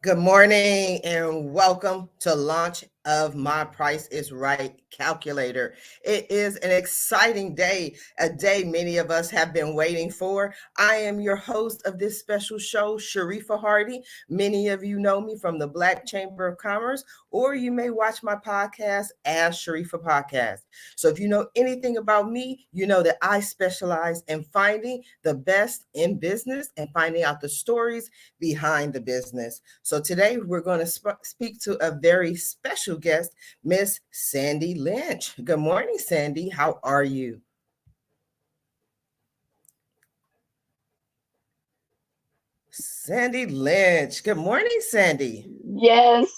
Good morning and welcome to launch of My Price is Right calculator. It is an exciting day, a day many of us have been waiting for. I am your host of this special show, Sharifa Hardy. Many of you know me from the Black Chamber of Commerce, or you may watch my podcast as Sharifa Podcast. So if you know anything about me, you know that I specialize in finding the best in business and finding out the stories behind the business. So today we're going to speak to a very special guest, Miss Sandy Lynch. Good morning, Sandy. How are you? Sandy Lynch. Good morning, Sandy. Yes.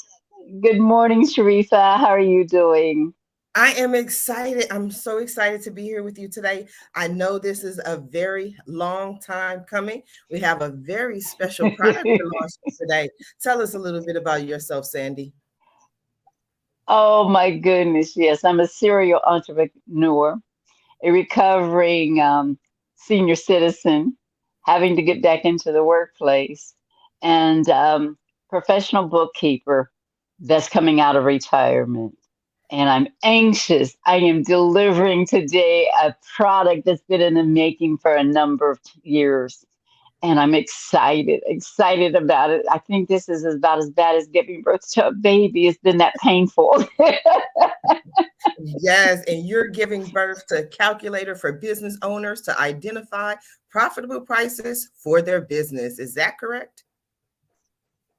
Good morning, Sharifa. How are you doing? I am excited. I'm so excited to be here with you today. I know this is a very long time coming. We have a very special product to launch today. Tell us a little bit about yourself, Sandy. Oh my goodness, yes. I'm a serial entrepreneur, a recovering senior citizen, having to get back into the workplace, and professional bookkeeper that's coming out of retirement. And I'm anxious. I am delivering today a product that's been in the making for a number of years. And I'm excited about it. I think this is about as bad as giving birth to a baby. It's been that painful. Yes, and you're giving birth to a calculator for business owners to identify profitable prices for their business. Is that correct?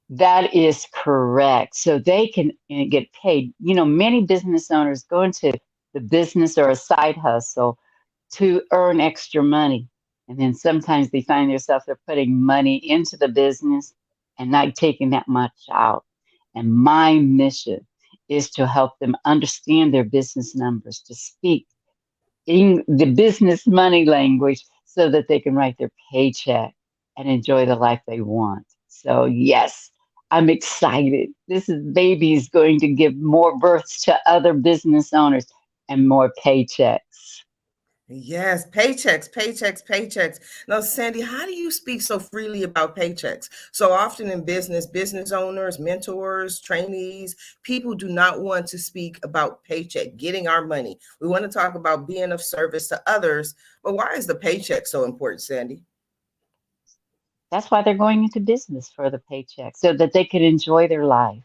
That is correct. So they can get paid. Many business owners go into the business or a side hustle to earn extra money. And then sometimes they find themselves they're putting money into the business and not taking that much out. And my mission is to help them understand their business numbers, to speak in the business money language so that they can write their paycheck and enjoy the life they want. So, yes, I'm excited. This is baby is going to give more births to other business owners and more paychecks. Yes, paychecks, paychecks, paychecks. Now, Sandy, how do you speak so freely about paychecks? So often in business, business owners, mentors, trainees, people do not want to speak about paycheck, getting our money. We want to talk about being of service to others. But why is the paycheck so important, Sandy? That's why they're going into business for the paycheck so that they can enjoy their life,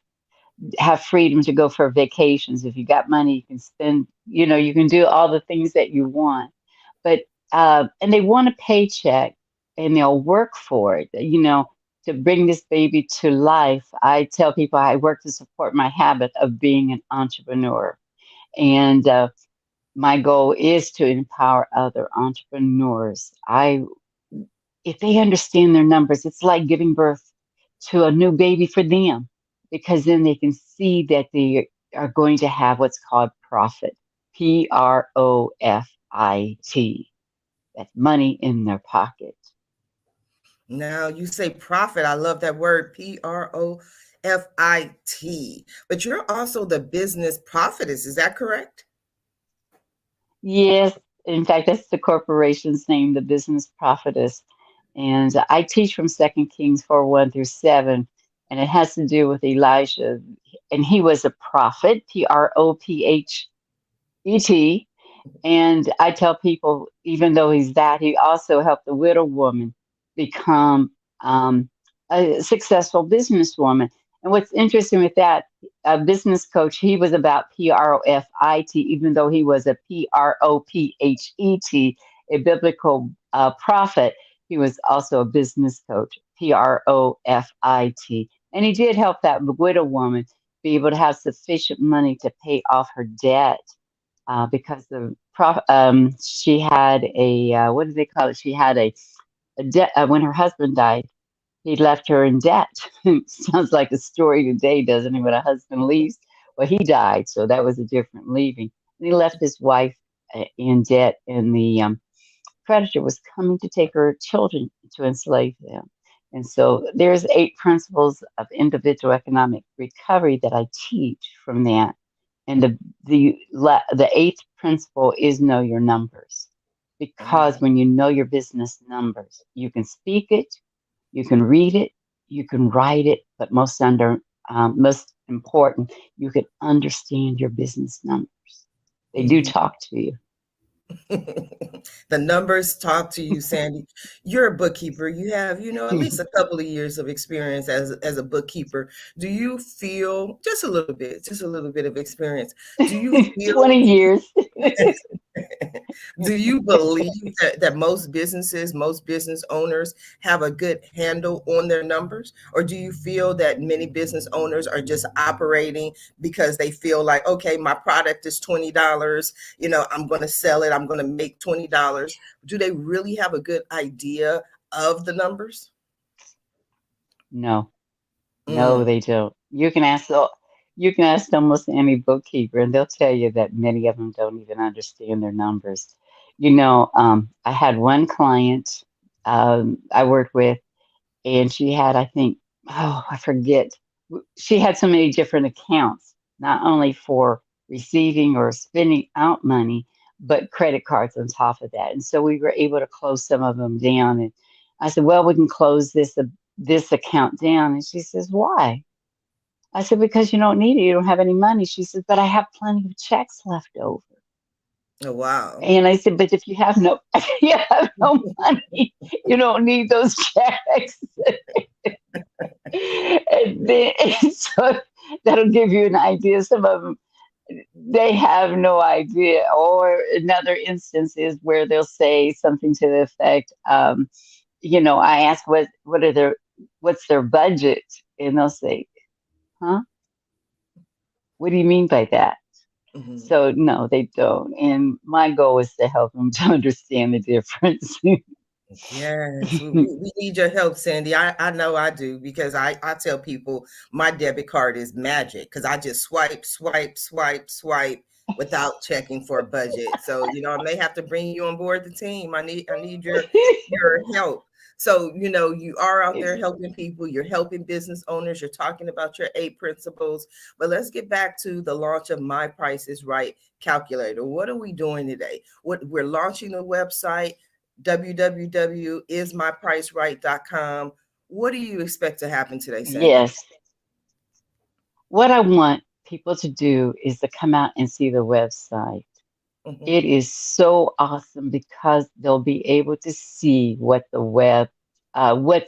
have freedom to go for vacations. If you got money, you can spend, you can do all the things that you want. But, and they want a paycheck and they'll work for it, to bring this baby to life. I tell people I work to support my habit of being an entrepreneur. And my goal is to empower other entrepreneurs. If they understand their numbers, it's like giving birth to a new baby for them because then they can see that they are going to have what's called profit. Profit. That's money in their pocket. Now, you say profit. I love that word, Profit. But you're also the business prophetess. Is that correct? Yes, in fact, that's the corporation's name, the Business Prophetess. And I teach from Second Kings 4 1 through 7, and it has to do with Elijah. And he was a prophet, Prophet. And I tell people, even though he's that, he also helped the widow woman become a successful businesswoman. And what's interesting with that, a business coach, he was about Profit, even though he was a Prophet, a biblical prophet. He was also a business coach, Profit. And he did help that widow woman be able to have sufficient money to pay off her debt because she had a what do they call it? She had a debt when her husband died. He left her in debt. Sounds like a story today, doesn't it? When a husband leaves, well, he died, so that was a different leaving. And he left his wife in debt, and the creditor was coming to take her children to enslave them. And so there's 8 principles of individual economic recovery that I teach from that. And the eighth principle is know your numbers. Because Wow. when you know your business numbers, you can speak it, you can read it, you can write it, but most important, you can understand your business numbers. They do Mhm. talk to you. The numbers talk to you, Sandy. You're a bookkeeper. You have, at least a couple of years of experience as a bookkeeper. Do you feel just a little bit of experience? Do you 20 feel years. Do you believe that most business owners have a good handle on their numbers? Or do you feel that many business owners are just operating because they feel like, okay, my product is $20, I'm going to sell it, I'm going to make $20. Do they really have a good idea of the numbers? No, no, Mm, they don't. You can ask almost any bookkeeper, and they'll tell you that many of them don't even understand their numbers. I had one client I worked with, and she had, I think, oh, I forget. She had so many different accounts, not only for receiving or spending out money, but credit cards on top of that. And so we were able to close some of them down. And I said, well, we can close this account down. And she says, why? I said, because you don't need it. You don't have any money. She says, but I have plenty of checks left over. oh, wow. And I said, but if you have no, you have no money, you don't need those checks. And then, so that'll give you an idea. Some of them, they have no idea. Or another instance is where they'll say something to the effect, I ask what's their budget, and they'll say, huh? What do you mean by that? Mhm. So no, they don't. And my goal is to help them to understand the difference. Yes, we need your help, Sandy. I know I do because I tell people my debit card is magic because I just swipe, swipe, swipe, swipe without checking for a budget. So, I may have to bring you on board the team. I need your help. So, you are out there helping people, you're helping business owners, you're talking about your 8 principles. But let's get back to the launch of My Price is Right calculator. What are we doing today? We're launching a website www.ismypriceright.com. What do you expect to happen today, Sandy? Yes. What I want people to do is to come out and see the website. Mhm. It is so awesome because they'll be able to see what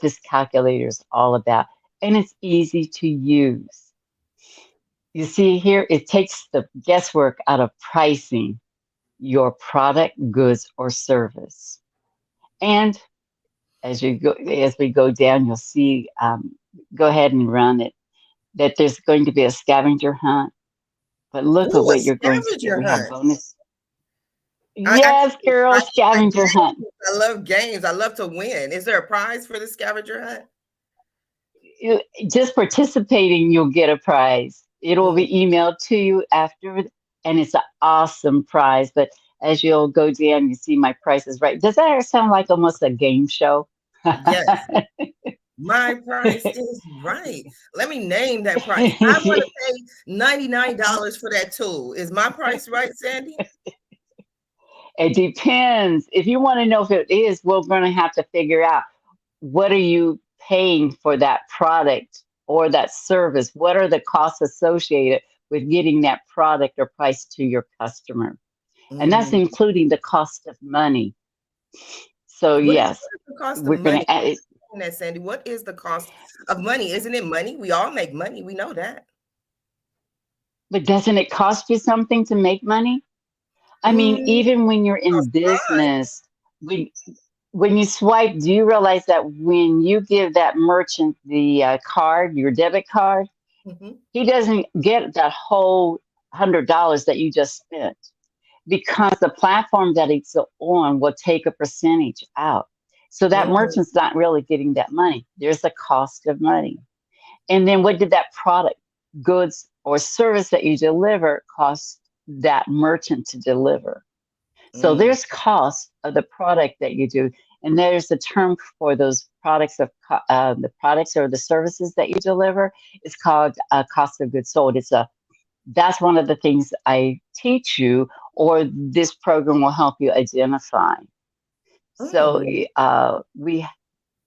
this calculator is all about. And it's easy to use. You see here, it takes the guesswork out of pricing your product, goods, or service. And as we go down, you'll see, go ahead and run it, that there's going to be a scavenger hunt. But look at Ooh, a what you're going to get. scavenger We have hunt. bonus. I get Yes, girl, excited like scavenger hunt. games. I love games. I love to win. Is there a prize for the scavenger hunt? You, just participating, you'll get a prize. It will be Mhm. emailed to you after, and it's an awesome prize. But as you'll go down, you see my prices right. Does that sound like almost a game show? Yes. My price is right. Let me name that price. I want to pay $99 for that tool. Is my price right, Sandy? It depends. If you want to know if it is, we're going to have to figure out what are you paying for that product or that service? What are the costs associated with getting that product or price to your customer? And that's Mm. including the cost of money. So What yes, is the cost of we're going money? to add it. That, Sandy. What is the cost of money? Isn't it money? We all make money. We know that. But doesn't it cost you something to make money? I mean, Mm, even when you're in cost time. business, when when you swipe, do you realize that when you give that merchant the card, your debit card, Mhm. he doesn't get that whole $100 that you just spent because the platform that it's on will take a percentage out. So that Mm. merchant's not really getting that money. There's a cost of money. And then what did that product, goods, or service that you deliver cost that merchant to deliver? So Mm. there's cost of the product that you do, and there's a term for those the products or the services that you deliver. It's called cost of goods sold. That's one of the things I teach you, or this program will help you identify. So Mm. we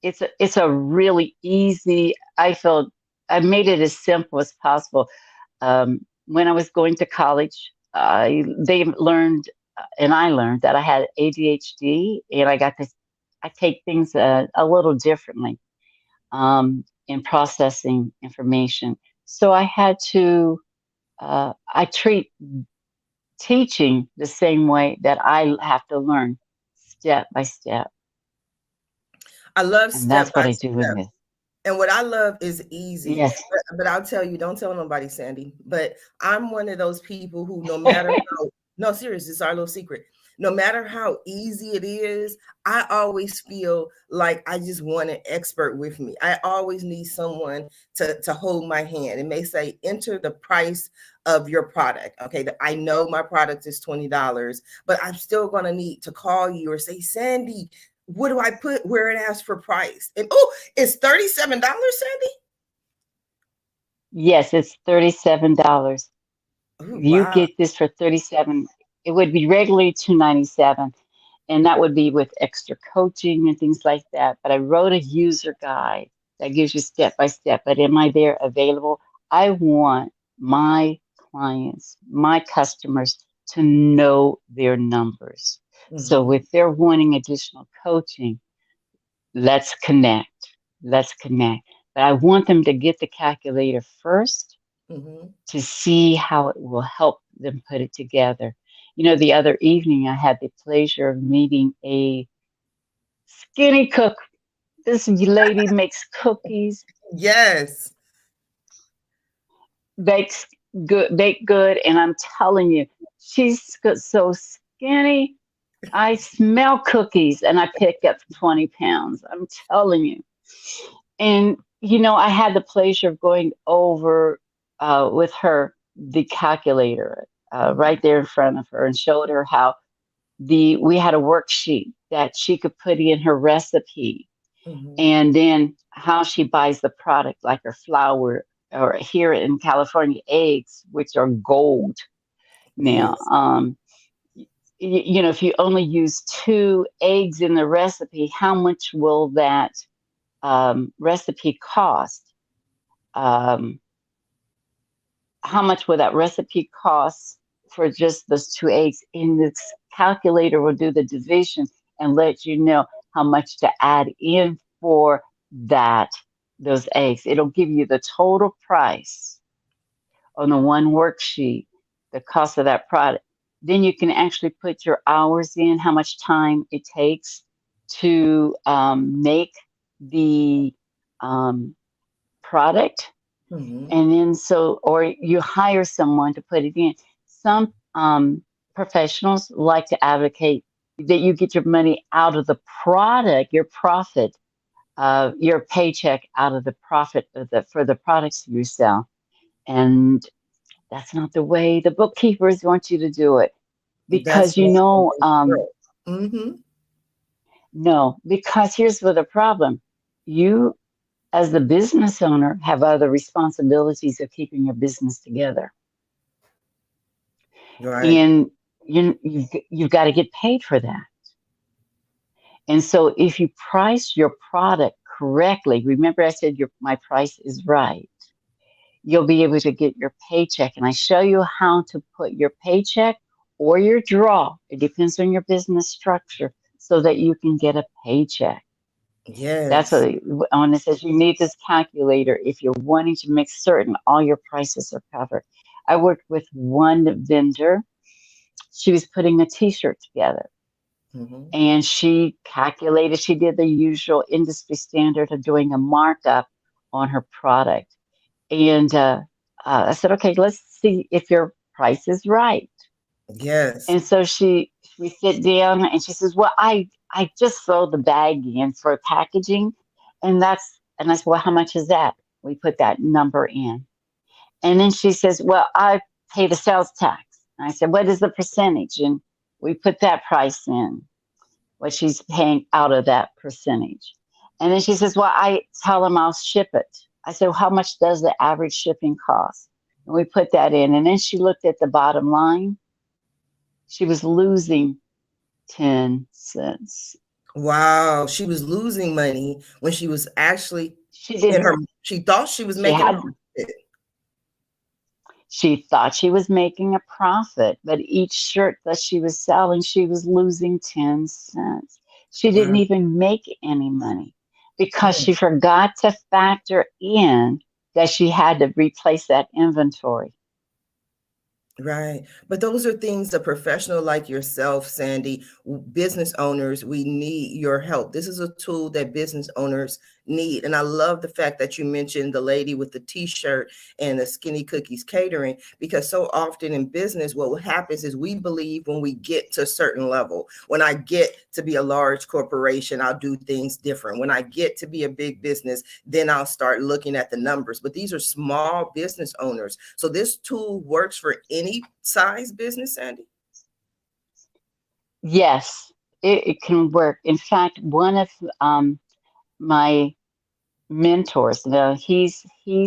it's a really easy I felt I made it as simple as possible. When I was going to college, they learned, and I learned that I had ADHD, and I take things a little differently in processing information. So I had to, I treat teaching the same way that I have to learn, step by step. I love And step that's what by I do in step. this. And what I love is easy. Yes. But I'll tell you, don't tell nobody, Sandy. But I'm one of those people who, no matter how, no, serious, it's our little secret. No matter how easy it is, I always feel like I just want an expert with me. I always need someone to hold my hand. It may say, enter the price of your product. Okay, I know my product is $20, but I'm still going to need to call you or say, Sandy, what do I put where it asks for price? And oh, it's $37, Sandy? Yes, it's $37. Oh, You wow. get this for 37. It would be regularly 297, and that would be with extra coaching and things like that. But I wrote a user guide that gives you step by step. But am I there available? I want my clients, my customers to know their numbers. So Mm-hmm. if they're wanting additional coaching, let's connect. Let's connect. But I want them to get the calculator first Mm-hmm. to see how it will help them put it together. You know, the other evening I had the pleasure of meeting a skinny cook. This lady makes cookies, Yes. bakes bake good, and I'm telling you, so skinny. I smell cookies and I pick up 20 pounds. I'm telling you. And, you know, I had the pleasure of going over with her the calculator right there in front of her and showed her how we had a worksheet that she could put in her recipe Mm-hmm. and then how she buys the product, like her flour or here in California, eggs, which are gold now. Yes. You know, if you only use 2 eggs in the recipe, how much will that recipe cost? Um, how much will that recipe cost for just those 2 eggs? And this calculator will do the division and let you know how much to add in for that those eggs. It'll give you the total price on the one worksheet, the cost of that product. Then you can actually put your hours in, how much time it takes to make the um, product. Mm-hmm. And then or you hire someone to put it in. Some professionals like to advocate that you get your money out of the product, your profit, your paycheck out of the profit for the products you sell. And that's not the way the bookkeepers want you to do it That's because not the way to um, work. Mm-hmm. no, because here's where the problem. You, as the business owner, have other responsibilities of keeping your business together. Right. And you've got to get paid for that. And so if you price your product correctly, remember I said my price is right, you'll be able to get your paycheck. And I show you how to put your paycheck or your draw, it depends on your business structure, so that you can get a paycheck. That's Yes. what when it says you need this calculator if you're wanting to make certain all your prices are covered. I worked with one vendor. She was putting a t-shirt together Mm-hmm. and she calculated, she did the usual industry standard of doing a markup on her product. And I said, okay, let's see if your price is right. Yes. And so we sit down and she says, well, I just throw the bag in for packaging. And I said, well, how much is that? We put that number in. And then she says, well, I pay the sales tax. And I said, what is the percentage? And we put that price in, what she's paying out of that percentage. And then she says, well, I tell them I'll ship it. I said, well, how much does the average shipping cost? And we put that in. And then she looked at the bottom line. She was losing 10 cents. Wow. She was losing money when she was actually She in didn't. her, she thought she was She making a had. profit. She thought she was making a profit, but each shirt that she was selling, she was losing 10 cents. She didn't Wow. even make any money because Mm. she forgot to factor in that she had to replace that inventory. Right. But those are things a professional like yourself, Sandy, business owners, we need your help. This is a tool that business owners need. And I love the fact that you mentioned the lady with the t-shirt and the Skinny Cookies catering, because so often in business, what happens is we believe when we get to a certain level, when I get to be a large corporation, I'll do things different. When I get to be a big business, then I'll start looking at the numbers. But these are small business owners. So this tool works for any size business, Sandy? Yes, it can work. In fact, one of my mentors, now he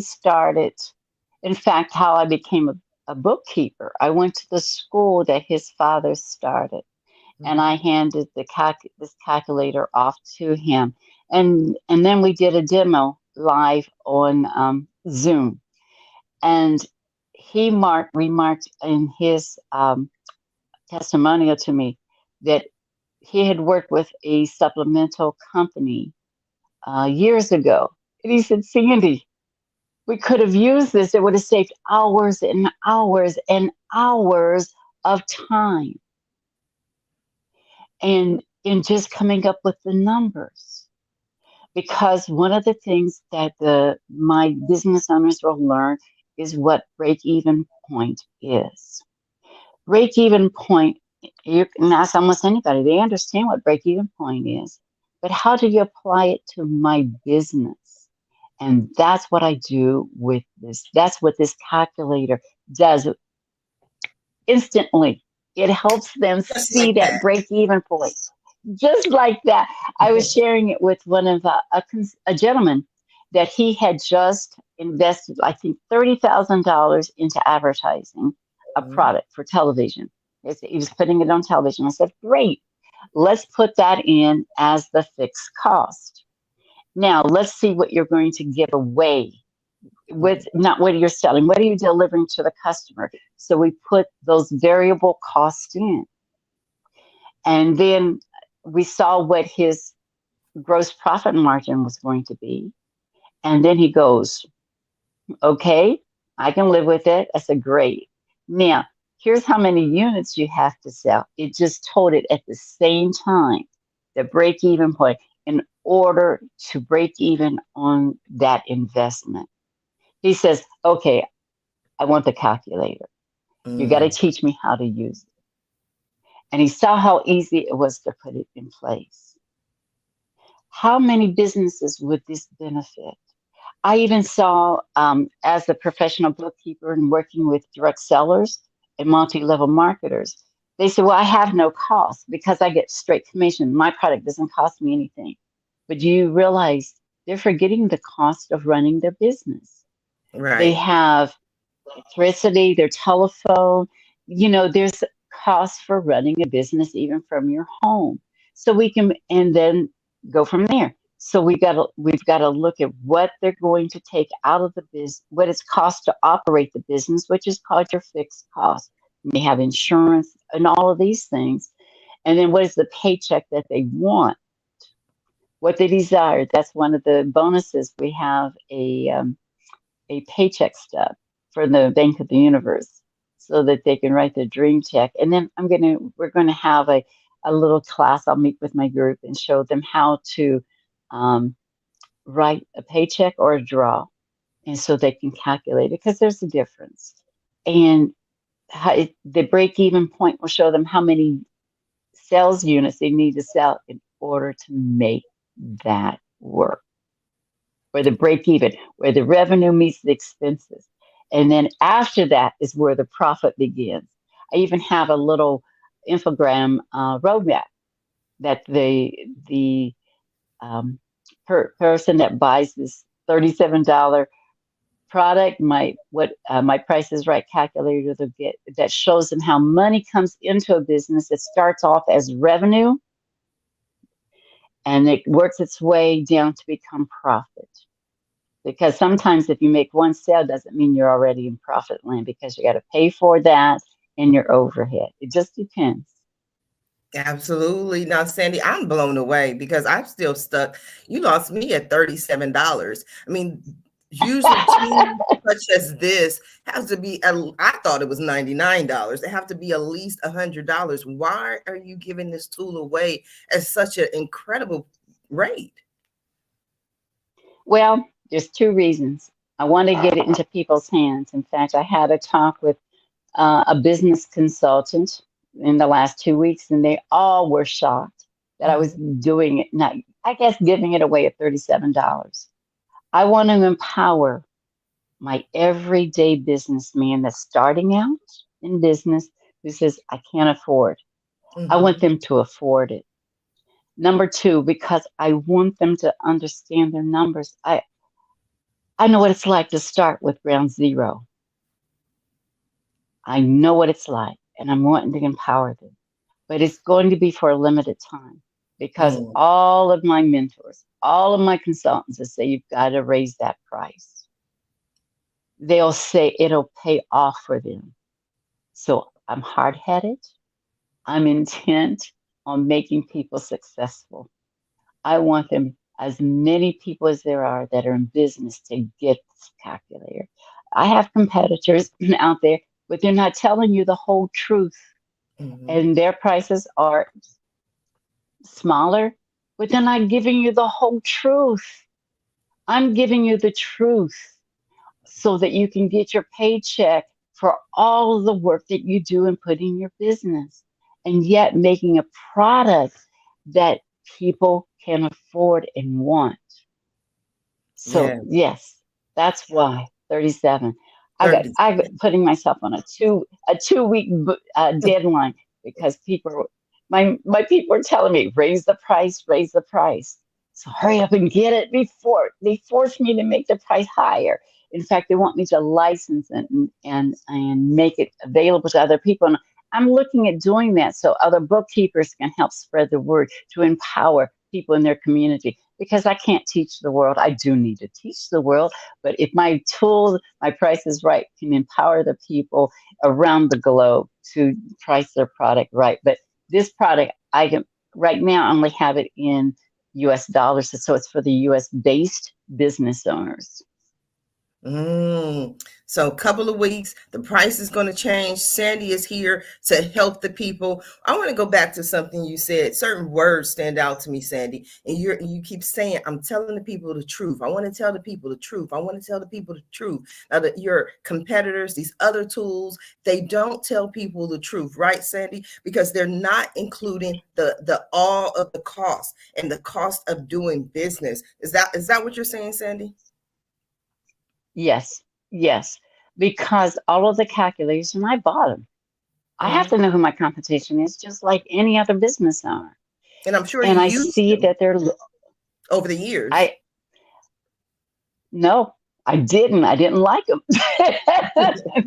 started, in fact, how I became a bookkeeper. I went to the school that his father started, and Mhm. I handed this calculator off to him, and then we did a demo live on Zoom, and he remarked in his testimonial to me that he had worked with a supplemental company years ago, and he said, "Sandy, we could have used this. It would have saved hours and hours and hours of time and in just coming up with the numbers." Because one of the things that my business owners will learn is what break even point is. Break even point, you can ask almost anybody, they understand what break even point is. But how do you apply it to my business? And that's what I do with this. That's what this calculator does instantly. It helps them Just see like that that. break even point. Just like that. I was sharing it with one of a gentleman that he had just invested, I think, $30,000 into advertising a Mhm. product for television. He was putting it on television. I said, "Great, let's put that in as the fixed cost. Now let's see what you're going to give away with not what you're selling, what are you delivering to the customer?" So we put those variable costs in. And then we saw what his gross profit margin was going to be. And then he goes, "Okay, I can live with it." I said, "Great. Now, here's how many units you have to sell." It just told it at the same time, the break even point, in order to break even on that investment. He says, "Okay, I want the calculator. You got to Mm. teach me how to use it." And he saw how easy it was to put it in place. How many businesses would this benefit? I even saw, as a professional bookkeeper and working with direct sellers and multi level marketers, they said, "Well, I have no cost because I get straight commission. My product doesn't cost me anything." But do you realize they're forgetting the cost of running their business? They Right. have electricity, their telephone. There's costs for running a business even from your home. So we can, and then go from there. So we've got to look at what they're going to take out of the business, what it's cost to operate the business, which is called your fixed cost. You may have insurance and all of these things. And then what is the paycheck that they want, what they desire. That's one of the bonuses. We have a paycheck stub for the Bank of the Universe so that they can write their dream check. And then we're gonna have a little class. I'll meet with my group and show them how to um, write a paycheck or a draw, and so they can calculate it because there's a difference. And the break even point will show them how many sales units they need to sell in order to make that work, where the break even, where the revenue meets the expenses. And then after that is where the profit begins. I even have a little infogram roadmap that the person that buys this $37 product, my Price is Right calculator, they'll get, that shows them how money comes into a business. It starts off as revenue and it works its way down to become profit. Because sometimes if you make one sale, doesn't mean you're already in profit land because you got to pay for that and your overhead. It just depends. Absolutely. Now, Sandy, I'm blown away because I'm still stuck. You lost me at $37. I mean, usually tools such as this has to be, I thought it was $99. They have to be at least $100. Why are you giving this tool away at such an incredible rate? Well, there's two reasons. I want to get it into people's hands. In fact, I had a talk with a business consultant in the last 2 weeks, and they all were shocked that I was doing it, not, I guess, giving it away at $37. I want to empower my everyday businessman that's starting out in business who says, I can't afford. I want them to afford it. Number two, because I want them to understand their numbers. I know what it's like to start with ground zero. I know what it's like, and I'm wanting to empower them. But it's going to be for a limited time because all of my mentors, all of my consultants will say you've got to raise that price. They'll say it'll pay off for them. So I'm hard-headed. I'm intent on making people successful. I want them, as many people as there are that are in business, to get this calculator. I have competitors out there, but they're not telling you the whole truth. And their prices are smaller, but they're not giving you the whole truth. I'm giving you the truth so that you can get your paycheck for all of the work that you do and put in your business, and yet making a product that people can afford and want. So yes, that's why 37. I got putting myself on a 2 week deadline because my people are telling me raise the price. So hurry up and get it before they force me to make the price higher. In fact, they want me to license it and make it available to other people. And I'm looking at doing that so other bookkeepers can help spread the word to empower people in their community. Because I can't teach the world. I do need to teach the world. But if my tool, my price is right, can empower the people around the globe to price their product right. But this product, I can right now only have it in US dollars. So it's for the US based business owners. So a couple of weeks, the price is going to change. Sandy is here to help the people. I want to go back to something you said. Certain words stand out to me, Sandy. And you keep saying, I'm telling the people the truth. I want to tell the people the truth. I want to tell the people the truth. Now that your competitors, these other tools, they don't tell people the truth, right, Sandy? Because they're not including the all of the cost and the cost of doing business. Is that what you're saying, Sandy? Yes, because all of the calculators, and I bought them. I have to know who my competition is, just like any other business owner. And I'm sure and you I used see them that they're over the years. No, I didn't. I didn't like them.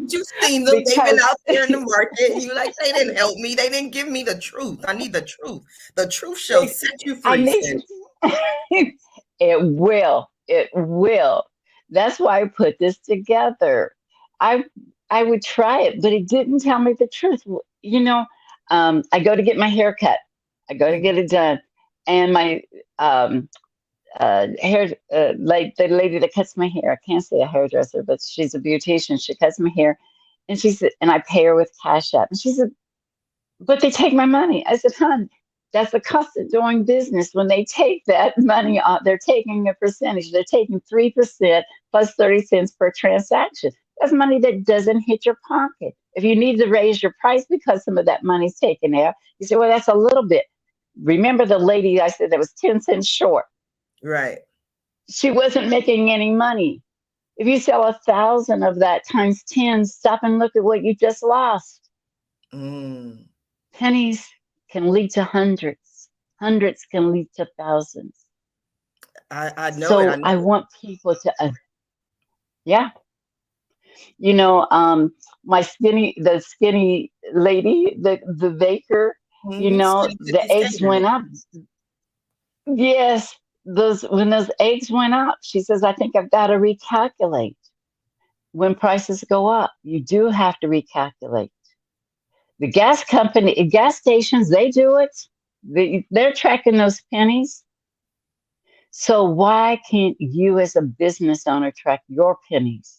You've seen them. They've been out there in the market. And you're like, they didn't help me. They didn't give me the truth. I need the truth. The truth shall set you free. It will. It will. That's why I put this together. I would try it, but it didn't tell me the truth. You know, I go to get my hair cut. I go to get it done, and my hair, like the lady that cuts my hair, I can't say a hairdresser, but she's a beautician. She cuts my hair, and she said, and I pay her with Cash App. And she said, but they take my money. I said, hon, that's the cost of doing business. When they take that money off, they're taking a percentage. They're taking 3% plus 30 cents per transaction. That's money that doesn't hit your pocket. If you need to raise your price because some of that money's taken out, you say, well, that's a little bit. Remember the lady I said that was 10 cents short? Right. She wasn't making any money. If you sell 1,000 of that times 10, stop and look at what you just lost. Pennies can lead to hundreds. Hundreds can lead to thousands. I know so it. I know I want people to, yeah. You know, the skinny lady, the baker, you know, the eggs went up. Yes, those when those eggs went up, she says, I think I've got to recalculate. When prices go up, you do have to recalculate. The gas stations, they do it. They're tracking those pennies. So why can't you as a business owner track your pennies?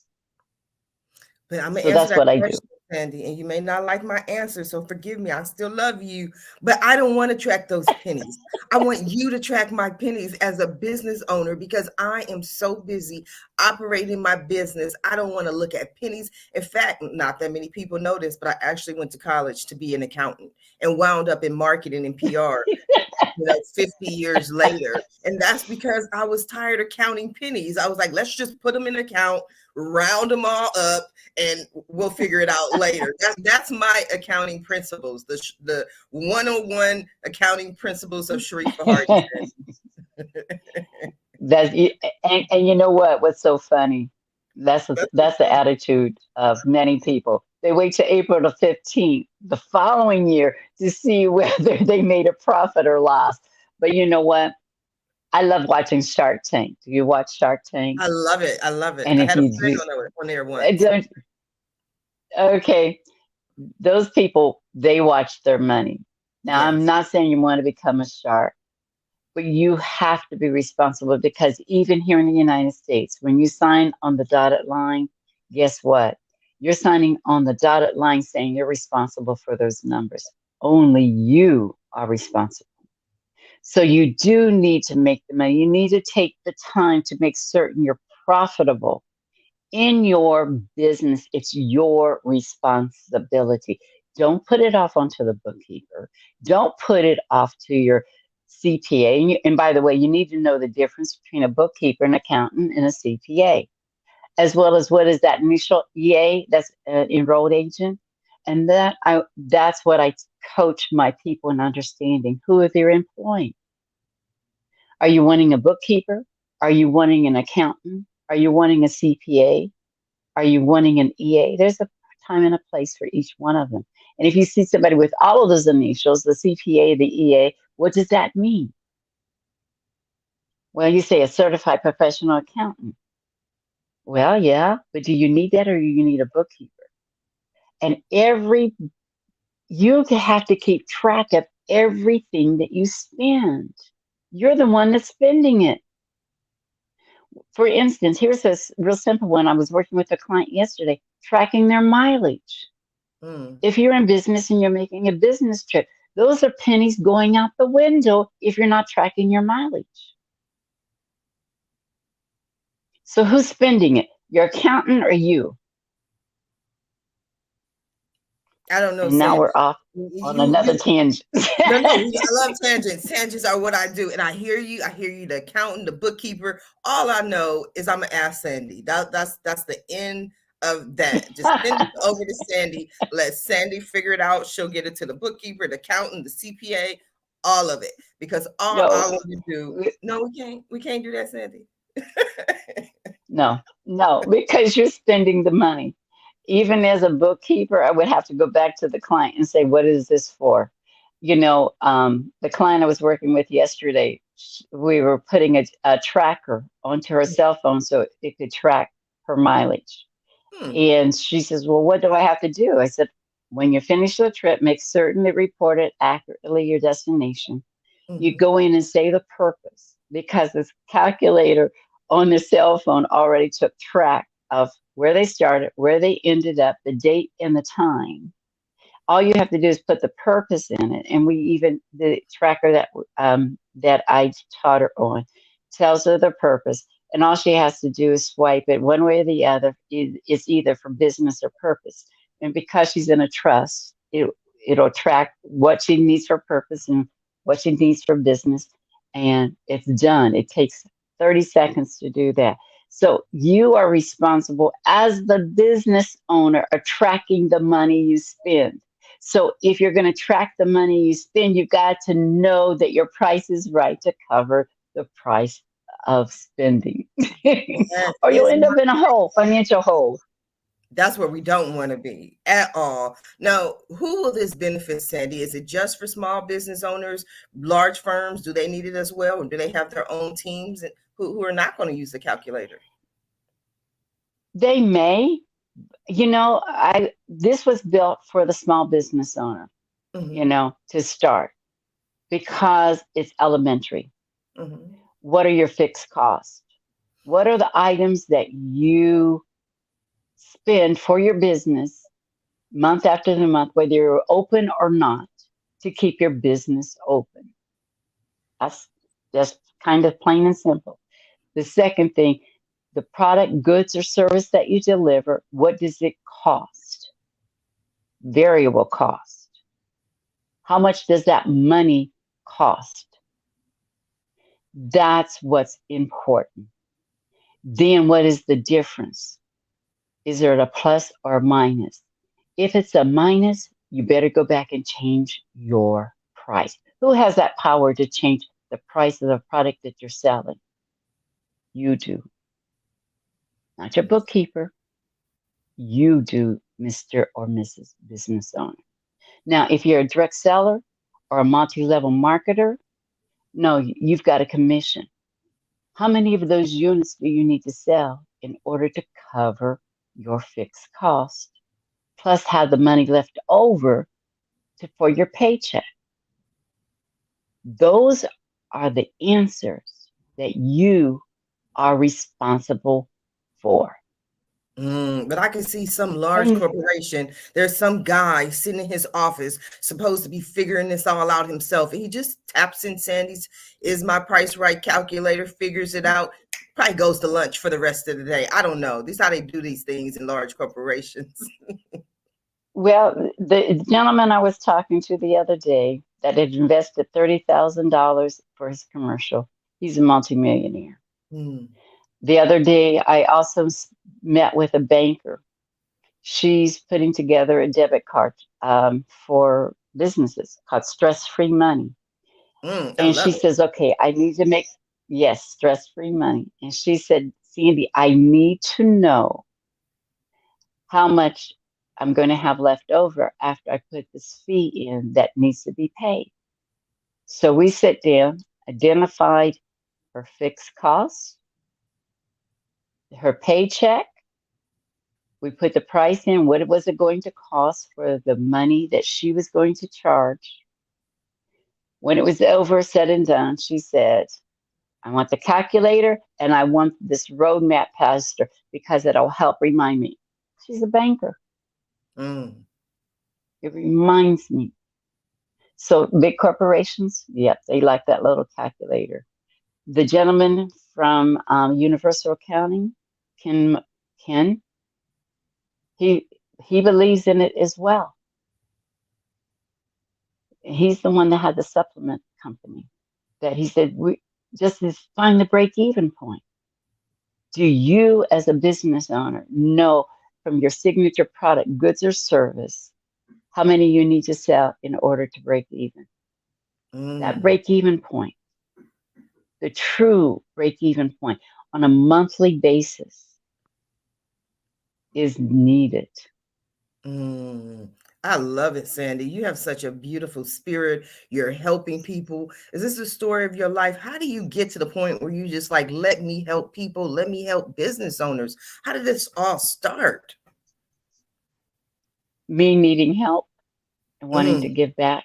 But I'm gonna So answer that's that what I do. question, Sandy, and you may not like my answer, so forgive me. I still love you, but I don't want to track those pennies. I want you to track my pennies as a business owner because I am so busy operating my business. I don't want to look at pennies. In fact, not that many people know this, but I actually went to college to be an accountant and wound up in marketing and PR. 50 years later. And that's because I was tired of counting pennies. I was like, let's just put them in an account, round them all up, and we'll figure it out later. That's my accounting principles, the 101 accounting principles of Sharifa Hardy. That's and you know what? What's so funny? That's the attitude of many people. They wait to April the 15th, the following year, to see whether they made a profit or loss. But you know what? I love watching Shark Tank. Do you watch Shark Tank? I love it. I love it. And I if had a you friend do, on there once. don't, okay, those people, they watch their money. Now, I'm Yes. not saying you want to become a shark, but you have to be responsible because even here in the United States, when you sign on the dotted line, guess what? You're signing on the dotted line saying you're responsible for those numbers. Only you are responsible. So you do need to make the money. You need to take the time to make certain you're profitable in your business. It's your responsibility. Don't put it off onto the bookkeeper. Don't put it off to your CPA. And by the way, you need to know the difference between a bookkeeper, an accountant, and a CPA, as well as what is that initial EA, that's an enrolled agent. And that's what I coach my people in understanding who they're employing. Are you wanting a bookkeeper? Are you wanting an accountant? Are you wanting a CPA? Are you wanting an EA? There's a time and a place for each one of them. And if you see somebody with all of those initials, the CPA, the EA, what does that mean? Well, you say a certified professional accountant. Well, yeah, but do you need that or do you need a bookkeeper? And you have to keep track of everything that you spend. You're the one that's spending it. For instance, here's a real simple one. I was working with a client yesterday, tracking their mileage. If you're in business and you're making a business trip, those are pennies going out the window if you're not tracking your mileage. So who's spending it? Your accountant or you? I don't know, And now Sandy. we're off on another tangent. No, I love tangents. Tangents are what I do, and I hear you. I hear you, the accountant, the bookkeeper. All I know is I'm gonna ask Sandy. That's the end of that. Just send it over to Sandy. Let Sandy figure it out. She'll get it to the bookkeeper, the accountant, the CPA, all of it. Because all I No, want to do. No, we can't. We can't do that, Sandy. no, because you're spending the money. Even as a bookkeeper, I would have to go back to the client and say, what is this for? The client I was working with yesterday, we were putting a tracker onto her cell phone so it could track her mileage. And she says, well, what do I have to do? I said, when you finish the trip, make certain it reported accurately your destination. You go in and say the purpose because this calculator on the cell phone already took track of where they started, where they ended up, the date and the time. All you have to do is put the purpose in it. And the tracker that I taught her on tells her the purpose. And all she has to do is swipe it one way or the other. It's either for business or purpose. And because she's in a trust, it'll track what she needs for purpose and what she needs for business. And it's done. It takes 30 seconds to do that. So you are responsible as the business owner of tracking the money you spend. So if you're going to track the money you spend, you've got to know that your price is right to cover the price of spending, or you'll end up in a financial hole. That's where we don't want to be at all. Now, who will this benefit, Sandy? Is it just for small business owners, large firms? Do they need it as well? Or do they have their own teams who are not going to use the calculator? They may, this was built for the small business owner, Mm-hmm. to start because it's elementary. Mm-hmm. What are your fixed costs? What are the items that you spend for your business month after the month, whether you're open or not, to keep your business open? That's just kind of plain and simple. The second thing, the product, goods, or service that you deliver, what does it cost? Variable cost. How much does that money cost? That's what's important. Then what is the difference? Is there a plus or a minus? If it's a minus, you better go back and change your price. Who has that power to change the price of the product that you're selling? You do. Not your bookkeeper. You do, Mr. or Mrs. Business Owner. Now, if you're a direct seller or a multi-level marketer, no, you've got a commission. How many of those units do you need to sell in order to cover your fixed cost, plus have the money left over for your paycheck? Those are the answers that you are responsible for. But I can see some large And corporation. There's some guy sitting in his office, supposed to be figuring this all out himself. And he just taps in Sandy's Is My Price Right calculator, figures it out, probably goes to lunch for the rest of the day. I don't know. This is how they do these things in large corporations. well, the gentleman I was talking to the other day that had invested $30,000 for his commercial, he's a multimillionaire. Hmm. The other day, I also met with a banker. She's putting together a debit card for businesses called Stress Free Money. I And love she it. says, okay, I need to make, yes, stress free money. And she said, Sandy, I need to know how much I'm going to have left over after I put this fee in that needs to be paid. So we sat down, identified her fixed costs, her paycheck. We put the price in. What was it going to cost for the money that she was going to charge? When it was over, said and done, she said, I want the calculator and I want this roadmap, Pastor, because it'll help remind me. She's a banker. Mm. It reminds me. So big corporations, yep, they like that little calculator. The gentleman from Universal Accounting, Ken, he believes in it as well. He's the one that had the supplement company that he said we just is find the break even point. Do you, as a business owner, know from your signature product, goods or service, how many you need to sell in order to break even? That Mm. break even point, the true break even point on a monthly basis is needed. Mm. I love it, Sandy. You have such a beautiful spirit. You're helping people. Is this the story of your life? How do you get to the point where you just like, let me help people, let me help business owners? How did this all start? Me needing help and wanting to Mm. give back.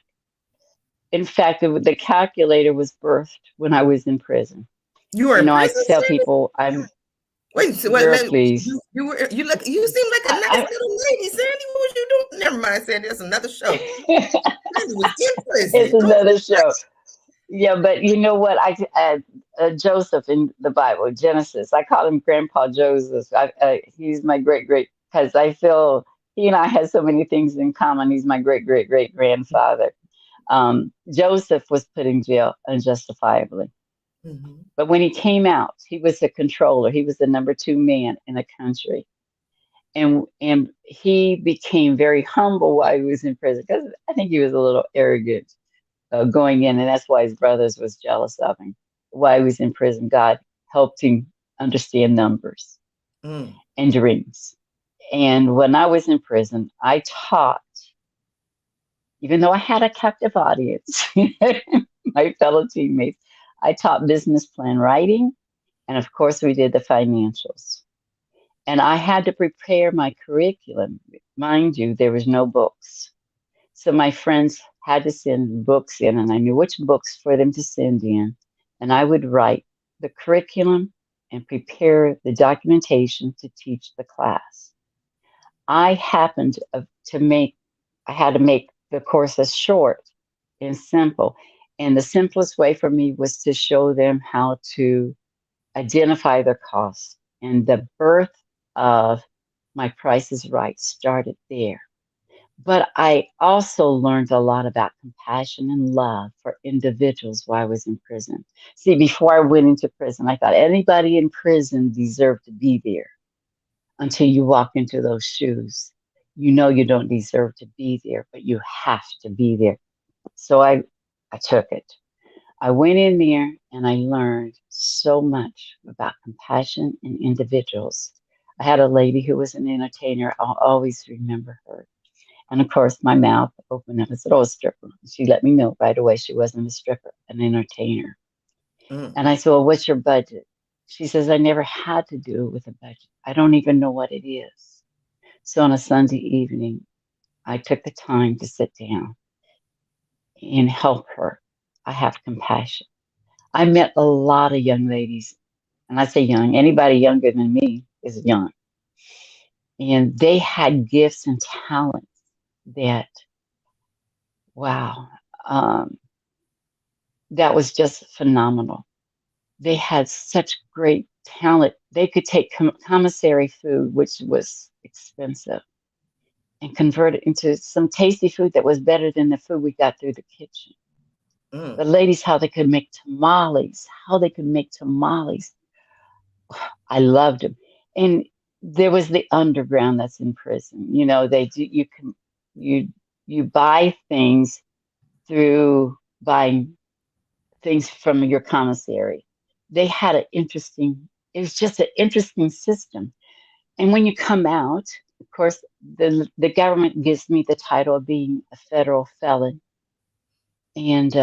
In fact, the calculator was birthed when I was in prison. You were in I prison, tell Sandy? people, I'm, Wait, so girl, please. you look you seem like a nice I, little lady, Sandy. What was you doing? Never mind, Sandy. That's another show. Sandy was in it's prison. Oh another my show. Yeah, but you know what? Joseph in the Bible, Genesis, I call him Grandpa Joseph. He's my great great because I feel he and I have so many things in common. He's my great great great grandfather. Joseph was put in jail unjustifiably, gosh. Mhm. but when he came out, he was a controller. He was the number two man in the country, and he became very humble while he was in prison because I think he was a little arrogant going in, and that's why his brothers was jealous of him. While he was in prison, God helped him understand numbers Mm. and dreams. And when I was in prison, I taught, even though I had a captive audience, my fellow teammates, I taught business plan writing. And of course, we did the financials. And I had to prepare my curriculum. Mind you, there was no books. So my friends had to send books in, and I knew which books for them to send in. And I would write the curriculum and prepare the documentation to teach the class. I happened to make, I had to make the courses short and simple. And the simplest way for me was to show them how to identify their costs. And the birth of My Price is Right started there. But I also learned a lot about compassion and love for individuals while I was in prison. See, before I went into prison, I thought anybody in prison deserved to be there until you walk into those shoes. You know you don't deserve to be there, but you have to be there. So I took it. I went in there and I learned so much about compassion in individuals. I had a lady who was an entertainer. I'll always remember her. And of course, my mouth opened up and said, "Oh, a stripper." She let me know right away she wasn't a stripper, an entertainer. Mm. And I said, "Well, what's your budget?" She says, "I never had to do it with a budget. I don't even know what it is." So on a Sunday evening, I took the time to sit down and help her. I have compassion. I met a lot of young ladies, and I say young, anybody younger than me is young. And they had gifts and talents that, wow, um, that was just phenomenal. They had such great talent. They could take commissary food, which was expensive, and convert it into some tasty food that was better than the food we got through the kitchen. Mm. The ladies, how they could make tamales, how they could make tamales. I loved them. And there was the underground that's in prison. You know, they do, you, you buy things through buying things from your commissary. They had an interesting, it was just an interesting system. And when you come out, of course, the government gives me the title of being a federal felon. And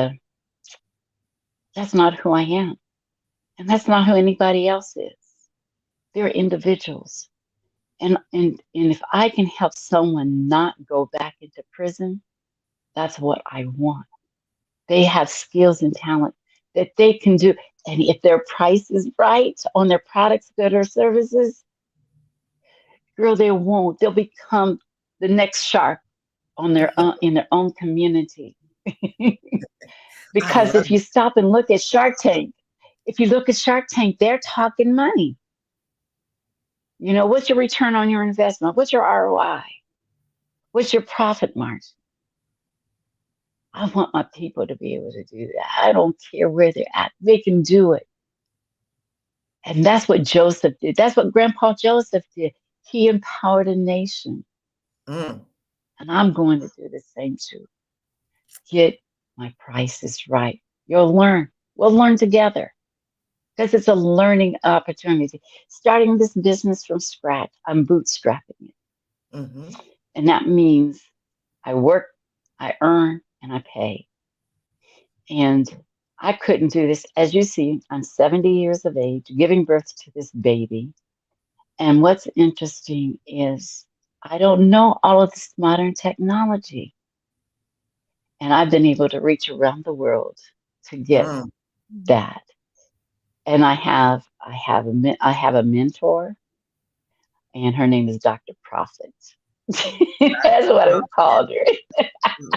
that's not who I am. And that's not who anybody else is. They're individuals. And if I can help someone not go back into prison, that's what I want. They have skills and talent that they can do. And if their price is right on their products, goods, or services, girl, they won't. They'll become the next shark on their own in their own community. I Because love if you stop and look at Shark Tank, if you look at Shark Tank, they're talking money. You know, what's your return on your investment? What's your ROI? What's your profit margin? I want my people to be able to do that. I don't care where they're at. They can do it. And that's what Joseph did. That's what Grandpa Joseph did. He empowered a nation. Mm. And I'm going to do the same too. Get my prices right. You'll learn. We'll learn together because it's a learning opportunity. Starting this business from scratch, I'm bootstrapping it. Mm-hmm. And that means I work, I earn, and I pay. And I couldn't do this. As you see, I'm 70 years of age, giving birth to this baby. And what's interesting is I don't know all of this modern technology. And I've been able to reach around the world to get Mm. that. And I have a mentor, and her name is Dr. Prophet. That's what I've called her.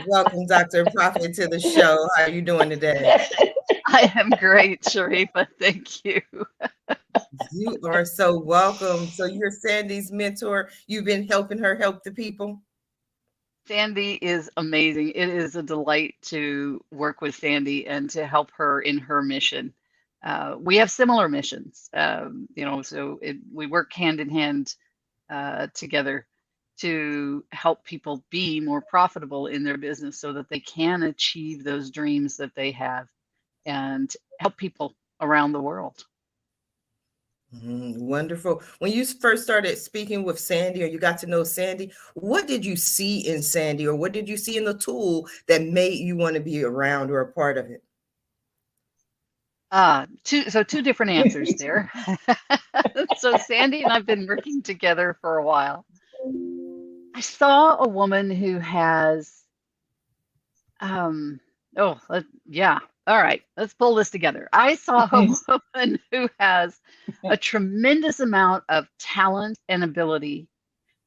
Welcome, Dr. Prophet, to the show. How are you doing today? I am great, Sharifa. Thank you. You are so welcome. So you're Sandy's mentor. You've been helping her help the people. Sandy is amazing. It is a delight to work with Sandy and to help her in her mission. We have similar missions, so we work hand in hand together to help people be more profitable in their business so that they can achieve those dreams that they have and help people around the world. Wonderful. When you first started speaking with Sandy, or you got to know Sandy, what did you see in Sandy, or what did you see in the tool that made you want to be around or a part of it? Two different answers there. So Sandy and I've been working together for a while. I saw a woman who has, yeah. All right, let's pull this together. I saw a woman who has a tremendous amount of talent and ability,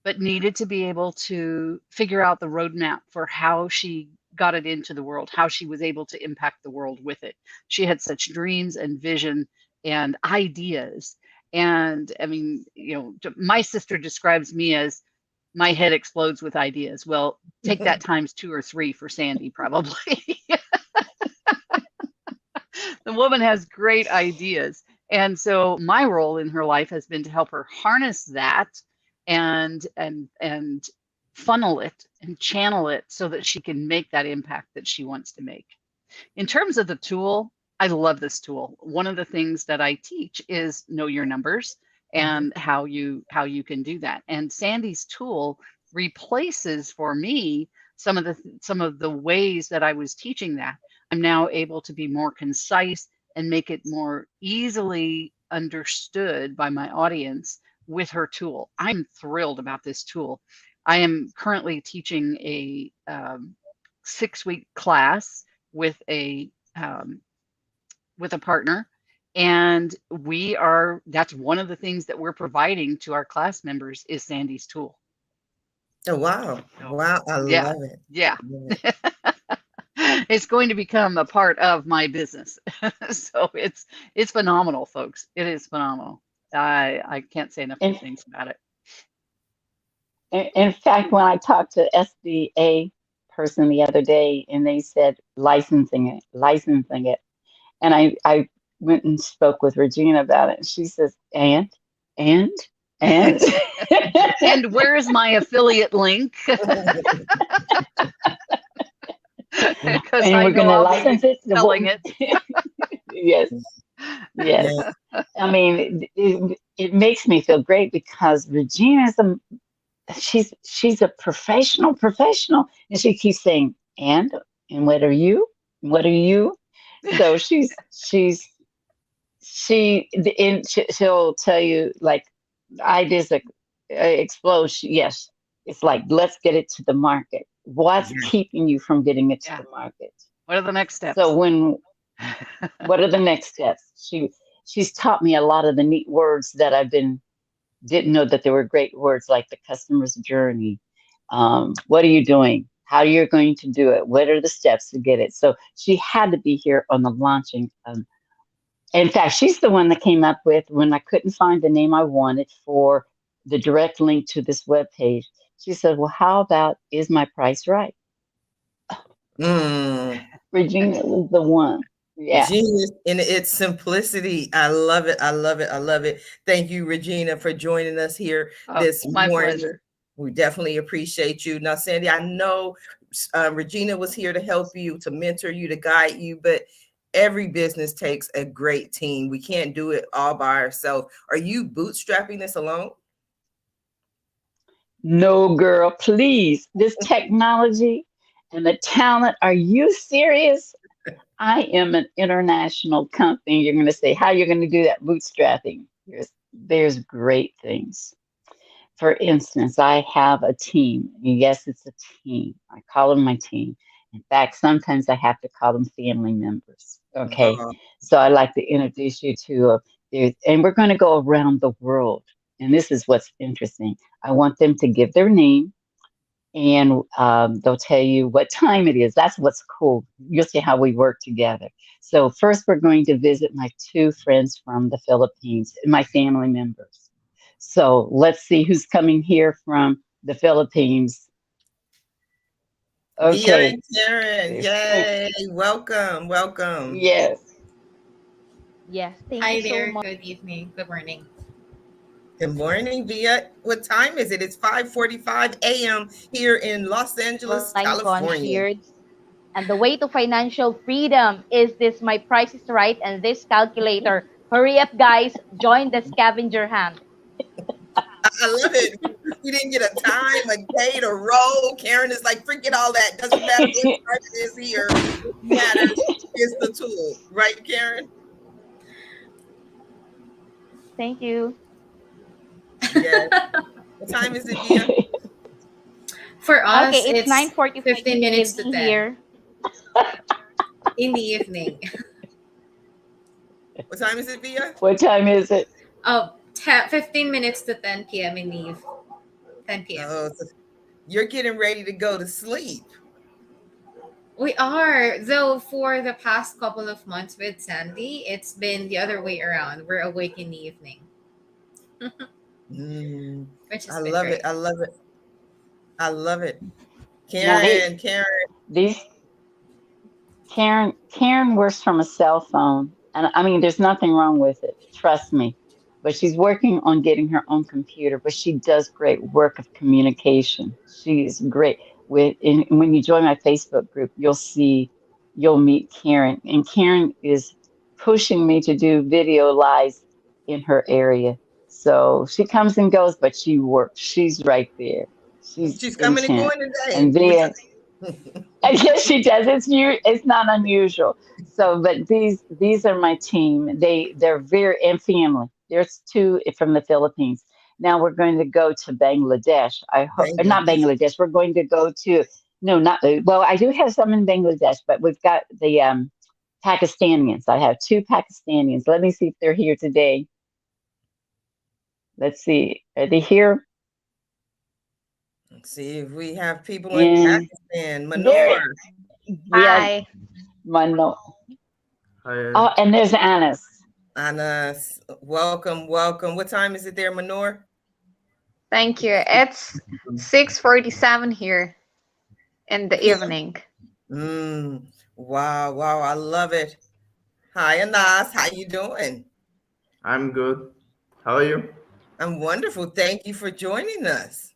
but needed to be able to figure out the roadmap for how she got it into the world, how she was able to impact the world with it. She had such dreams and vision and ideas. And I mean, my sister describes me as my head explodes with ideas. Well, take that times 2 or 3 for Sandy, probably. The woman has great ideas. And so my role in her life has been to help her harness that and funnel it and channel it so that she can make that impact that she wants to make. In terms of the tool, I love this tool. One of the things that I teach is know your numbers and how you can do that. And Sandy's tool replaces for me some of the ways that I was teaching that. I'm now able to be more concise and make it more easily understood by my audience with her tool. I'm thrilled about this tool. I am currently teaching a 6-week class with a partner, and that's one of the things that we're providing to our class members is Sandy's tool. Oh, wow. Wow. I love it. Yeah. It's going to become a part of my business. So it's phenomenal, folks. It is phenomenal. I can't say enough good things about it. In fact, when I talked to SBA person the other day, and they said licensing it, and I went and spoke with Regina about it, and she says, and and where is my affiliate link? Because and we're going to license it. Selling it. Yes. I mean, it makes me feel great because Regina's she's a professional, and she keeps saying, and what are you? What are you? So she'll tell you, like, ideas explode. Yes, it's like, let's get it to the market. What's keeping you from getting it to the market? What are the next steps? So what are the next steps? She's taught me a lot of the neat words that didn't know that they were great words, like the customer's journey. What are you doing? How you're going to do it? What are the steps to get it? So she had to be here on the launching. In fact, she's the one that came up with, when I couldn't find the name I wanted for the direct link to this webpage, she said, well, how about, is my price right? Regina was the one. Yeah. Genius in its simplicity. I love it. I love it. I love it. Thank you, Regina, for joining us here this morning. My pleasure. We definitely appreciate you. Now, Sandy, I know Regina was here to help you, to mentor you, to guide you, but every business takes a great team. We can't do it all by ourselves. Are you bootstrapping this alone? No, girl, please. This technology and the talent, are you serious? I am an international company. You're going to say, how are you going to do that bootstrapping? There's great things. For instance, I have a team. Yes, it's a team. I call them my team. In fact, sometimes I have to call them family members. Okay. So I like to introduce you to, and we're going to go around the world. And this is what's interesting. I want them to give their name, and they'll tell you what time it is. That's what's cool. You'll see how we work together. So first, we're going to visit my 2 friends from the Philippines, my family members. So let's see who's coming here from the Philippines. Okay. Karen, yay. Welcome. Yes. Yes. Thank Hi you there. so much. Good evening. Good morning. Good morning, Via. What time is it? It's 5:45 a.m. here in Los Angeles, California. Concierge. And the way to financial freedom is this My Price is Right and this calculator Hurry up, guys. Join the scavenger hunt. I love it. We didn't get a time, a date, a role. Karen is like, forget all that. Doesn't matter what time it is here. What matters is the tool. Right, Karen? Thank you. Yes. What time is it, Via? For us, Okay, it's 9:45 15 minutes to 10 here. in the evening. What time is it, Via? What time is it? 15 minutes to 10 p.m. in the 10 p.m. Oh, so you're getting ready to go to sleep. We are, though, for the past couple of months with Sandy, it's been the other way around. We're awake in the evening. Which has I been love great. it. I love it. I love it. Now, Karen. Karen works from a cell phone, and I mean, there's nothing wrong with it. Trust me. But she's working on getting her own computer. But she does great work of communication. She's great when you join my Facebook group, you'll meet Karen, and Karen is pushing me to do video lives in her area. So she comes and goes, but she works. She's right there. She's Coming and intent. going today. And then yes, she does. It's not unusual. So, but these are my team. They're very and family. There's two from the Philippines. Now we're going to go to Bangladesh. I hope not Bangladesh. We're going to go to not well. I do have some in Bangladesh, but we've got the Pakistanians. I have two Pakistanians. Let me see if they're here today. Let's see. Are they here? Let's see if we have people in Pakistan. Manor. Hi. Manor. Hi. Oh, and there's Anas. Anas, welcome. What time is it there, Manor? Thank you. It's 6:47 here in the evening. Wow. I love it. Hi, Anas. How you doing? I'm good. How are you? I'm wonderful. Thank you for joining us.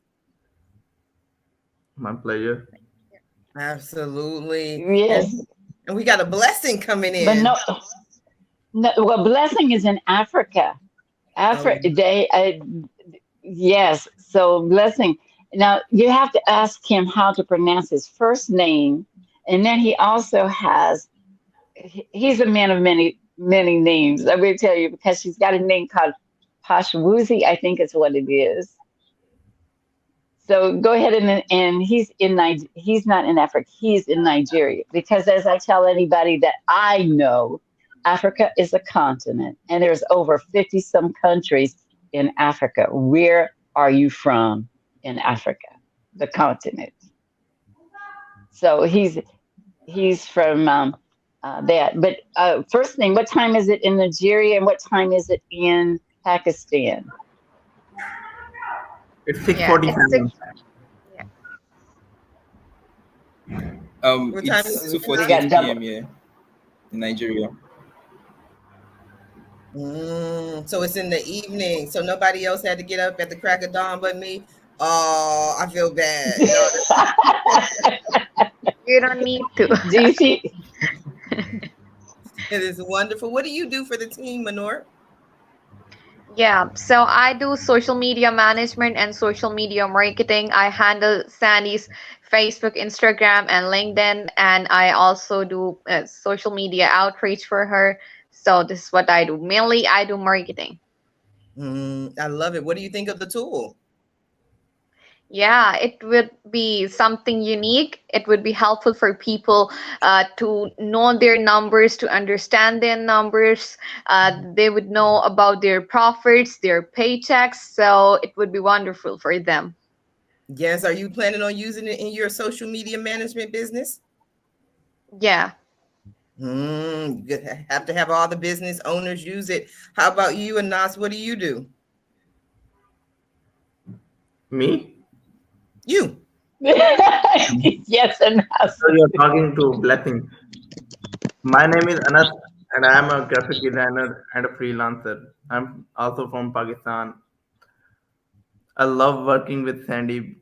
My pleasure. Absolutely. Yes. And we got a blessing coming in. But well, blessing is in Africa. Yes. So blessing. Now you have to ask him how to pronounce his first name, and then he also he's a man of many names. I will tell you, because he's got a name called Pashwuzi, I think is what it is. So go ahead and he's not in Africa. He's in Nigeria, because as I tell anybody that I know, Africa is a continent, and there's over 50 some countries in Africa. Where are you from in Africa, the continent? So he's from that. But first thing, what time is it in Nigeria, and what time is it in Pakistan? It's 6:47. It's 2:48 p.m. here in Nigeria. So it's in the evening. So nobody else had to get up at the crack of dawn but me. Oh, I feel bad. You don't need to. Do you see? It is wonderful. What do you do for the team, Manor? Yeah, so I do social media management and social media marketing. I handle Sandy's Facebook, Instagram, and LinkedIn, and I also do social media outreach for her. So this is what I do. Mainly, I do marketing. I love it. What do you think of the tool? Yeah, it would be something unique. It would be helpful for people to know their numbers, to understand their numbers. They would know about their profits, their paychecks. So it would be wonderful for them. Yes. Are you planning on using it in your social media management business? Yeah. You have to have all the business owners use it. How about you, Anas? What do you do? Me? You. Yes, Anas. So you're talking to Blessing. My name is Anas, and I am a graphic designer and a freelancer. I'm also from Pakistan. I love working with Sandy.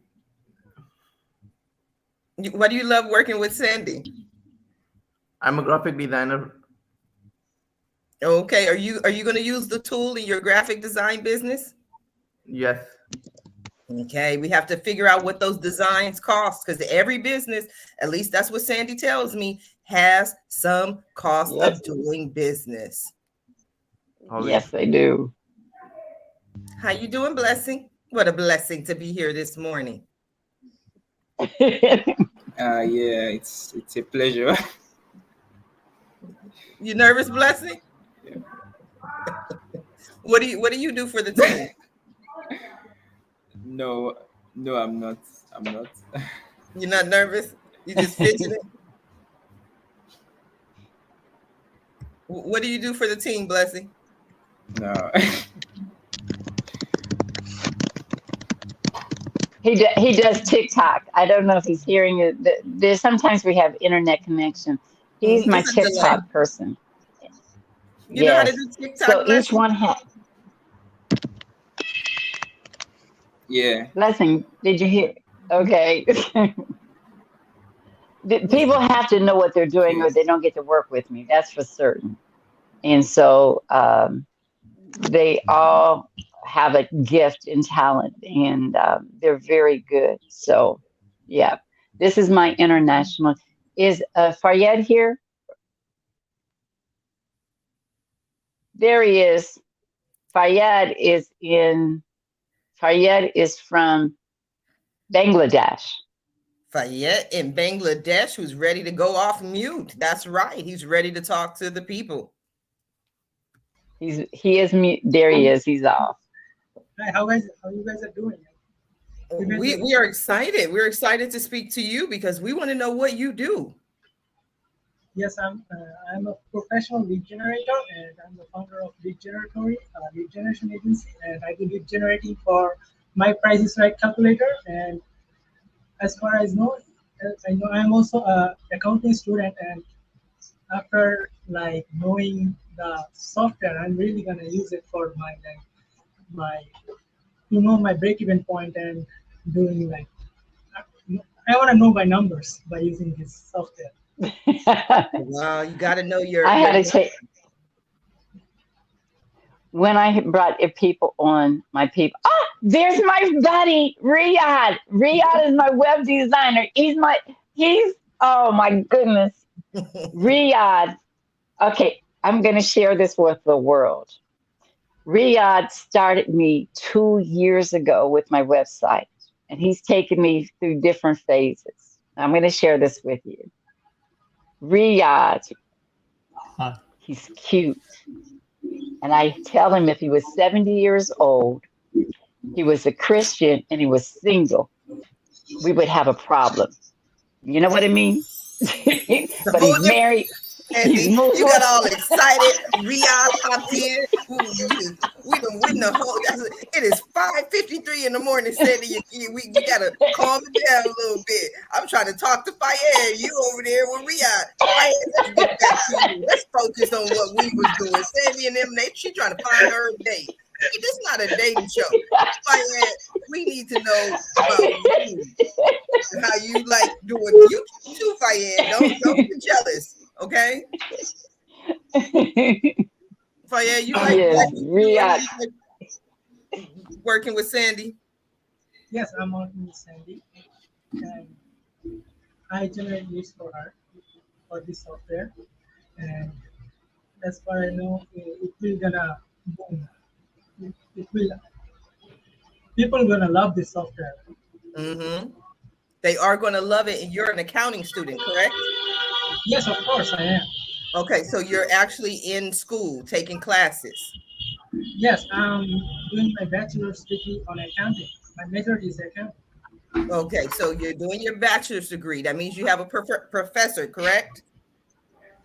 Why do you love working with Sandy? I'm a graphic designer. Okay, are you going to use the tool in your graphic design business? Yes. Okay, we have to figure out what those designs cost, because every business, at least that's what Sandy tells me, has some cost Yes. of doing business. Yes, they do. How you doing, Blessing? What a blessing to be here this morning. Yeah, it's a pleasure. You nervous, Blessing? Yeah. What do you do for the team? No, I'm not. You're not nervous? You just fidgeting? What do you do for the team, Blessing? No. He does TikTok. I don't know if he's hearing it. There's sometimes we have internet connection. He's my It's a delay. TikTok person. You know how to do TikTok, So Blessing? each one has. Yeah. Blessing, did you hear? Okay. People have to know what they're doing or they don't get to work with me. That's for certain. And so they all have a gift and talent, and they're very good. So, yeah, this is my international. Is Faryed here? There he is. Faryed is from Bangladesh. Faryed in Bangladesh, who's ready to go off mute. That's right. He's ready to talk to the people. He is mute. There he is. He's off. Hi, how you guys are doing? We are excited. We're excited to speak to you because we want to know what you do. Yes, I'm a professional lead generator, and I'm the founder of Lead Generatory, lead generation agency, and I do lead generating for My Price is Right calculator. And as far as I know I'm also a accounting student, and after knowing the software, I'm really gonna use it for my break-even point and doing I want to know my numbers by using this software. Wow, you got to know your. I had to take. When I brought people on, my people. Oh, there's my buddy Riyadh. Riyadh is my web designer. He's. Oh my goodness, Riyadh. Okay, I'm going to share this with the world. Riyadh started me 2 years ago with my website, and he's taken me through different phases. I'm going to share this with you. Riyadh, he's cute. And I tell him if he was 70 years old, he was a Christian, and he was single, we would have a problem. You know what I mean? But he's married. You got all excited. Riyadh popped in. We done win the whole. It is 5:53 in the morning. Sandy, we gotta calm it down a little bit. I'm trying to talk to Faryed. You over there with Riyadh. Faryed, let's get back to you. Let's focus on what we was doing. Sandy and them, she trying to find her a date. This is not a dating show. Faryed, we need to know about you. How you like doing. You too, Faryed. Don't be jealous. Okay. Faryed, you like working with Sandy? Yes, I'm working with Sandy, and I generate leads for her for this software. And as far as I know, it will gonna boom. It will. People are gonna love this software. Mm-hmm. They are gonna love it, and you're an accounting student, correct? Yes, of course I am. Okay, so you're actually in school taking classes. Yes, I'm doing my bachelor's degree on accounting. My major is accounting. Okay, so you're doing your bachelor's degree. That means you have a professor, correct?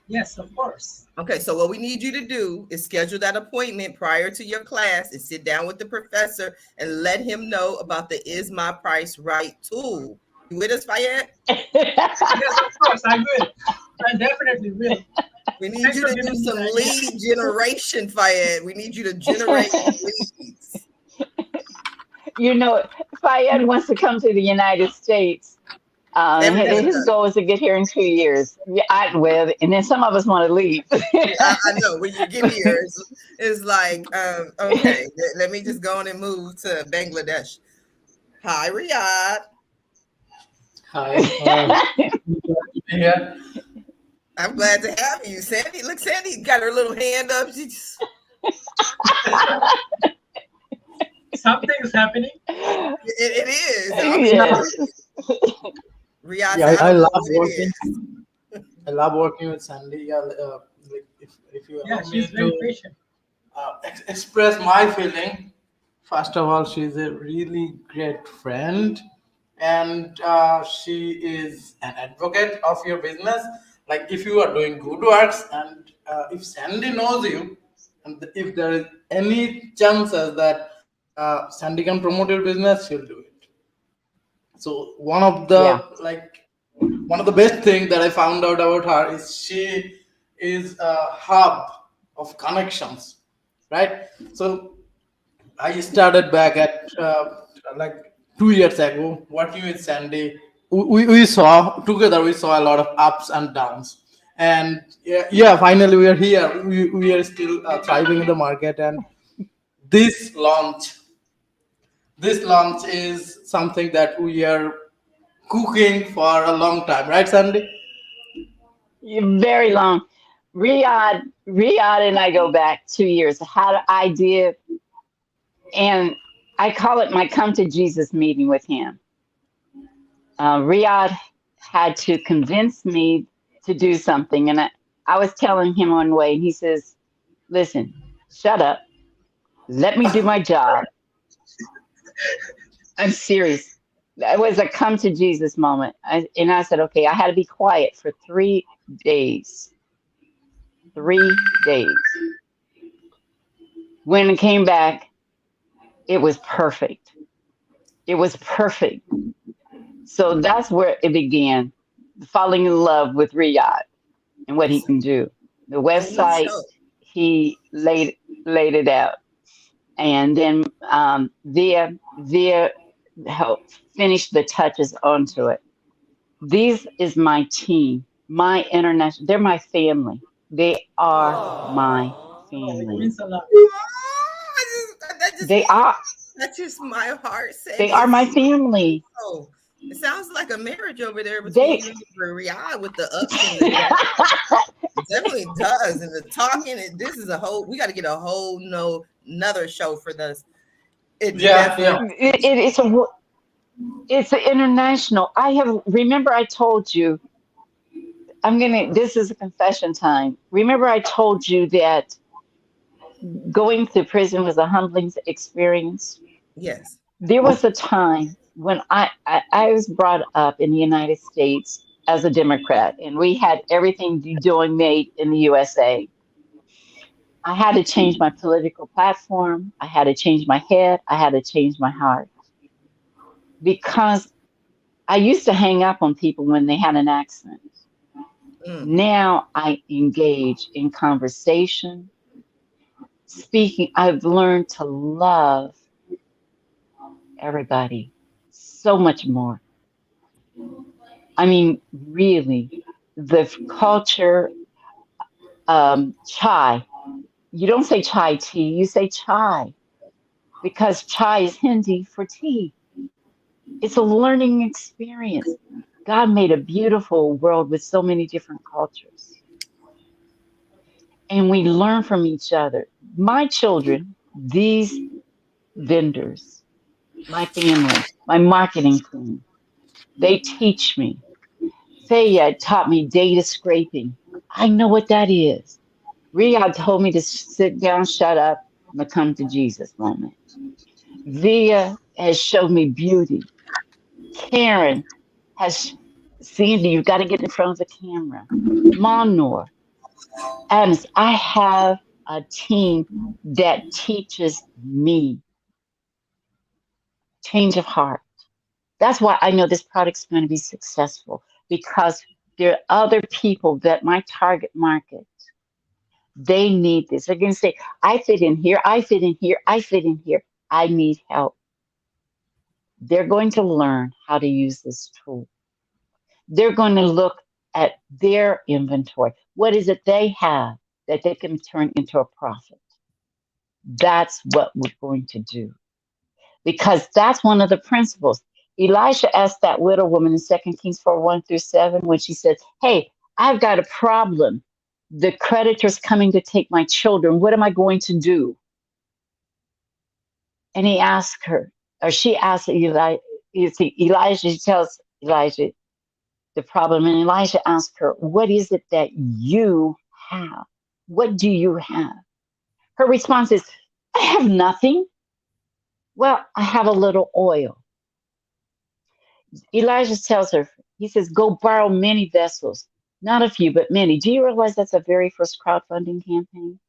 Yes, of course. Okay, so what we need you to do is schedule that appointment prior to your class and sit down with the professor and let him know about the Is My Price Right tool. You with us, Faryed? Yes, of course, I will. I definitely will. We need you to do some lead generation, Faryed. We need you to generate leads. You know, Faryed wants to come to the United States. Everybody His does. goal is to get here in 2 years. Yeah, and then some of us want to leave. I know when you get here, it's like, okay, let me just go on and move to Bangladesh. Hi, Riyadh. Hi. Yeah. I'm glad to have you, Sandy. Look, Sandy got her little hand up. She just... Something's happening. It is. Yes. Riyadh, Yeah, I don't know love what it working. is. I love working with Sandy. Yeah, like if you allow me she's very to patient. express my feeling, first of all, she's a really great friend, and she is an advocate of your business. Like if you are doing good works, and if Sandy knows you, and if there is any chances that Sandy can promote your business, she'll do it. So Yeah. one of the best thing that I found out about her is she is a hub of connections, right? So I started back at like 2 years ago working with Sandy. We saw together, we saw a lot of ups and downs, and yeah, finally we are here. We are still thriving in the market, and this launch this launch is something that we are cooking for a long time, right, Sandy? Very long. Riyadh and I go back 2 years. I had an idea, and I call it my come to Jesus meeting with him. Riyadh had to convince me to do something, and I was telling him one way, and he says, "Listen, shut up. Let me do my job." I'm serious. That was a come to Jesus moment. And I said, okay, I had to be quiet for 3 days. 3 days. When it came back, it was perfect. It was perfect. So that's where it began, falling in love with Riyadh and what he can do. The website, he laid it out. And then Via helped finish the touches onto it. This is my team, my international. They're my family. They are my It family. means a lot. They are. That's just my heart. They are my family. Oh, it sounds like a marriage over there They. between you and Riyadh with the ups and the downs. It definitely does. And the talking, this is a whole, we got to get a whole another show for this. It's an international. Remember I told you, this is a confession time. Remember I told you that going to prison was a humbling experience? Yes. There was a time when I was brought up in the United States as a Democrat, and we had everything doing made in the USA. I had to change my political platform. I had to change my head. I had to change my heart. Because I used to hang up on people when they had an accent. Now I engage in conversation, speaking. I've learned to love everybody so much more. I mean, really, the culture, chai. You don't say chai tea, you say chai, because chai is Hindi for tea. It's a learning experience. God made a beautiful world with so many different cultures. And we learn from each other. My children, these vendors, my family, my marketing team, they teach me. Fayed taught me data scraping. I know what that is. Riyadh told me to sit down, shut up, and come to Jesus moment. Via has showed me beauty. Karen has Sandy, you've got to get in front of the camera. Monor, Adams, I have a team that teaches me change of heart. That's why I know this product's going to be successful, because there are other people that my target market, they need this. They're going to say, I fit in here, I fit in here, I fit in here. I need help. They're going to learn how to use this tool. They're going to look at their inventory. What is it they have that they can turn into a profit? That's what we're going to do. Because that's one of the principles. Elisha asked that widow woman in 2 Kings 4:1-7 when she said, hey, I've got a problem. The creditor's coming to take my children. What am I going to do? And he asked her, or she asked Elijah, she tells Elijah the problem. And Elijah asked her, what is it that you have? What do you have? Her response is, I have nothing. Well, I have a little oil. Elijah tells her, he says, go borrow many vessels, not a few, but many. Do you realize that's the very first crowdfunding campaign?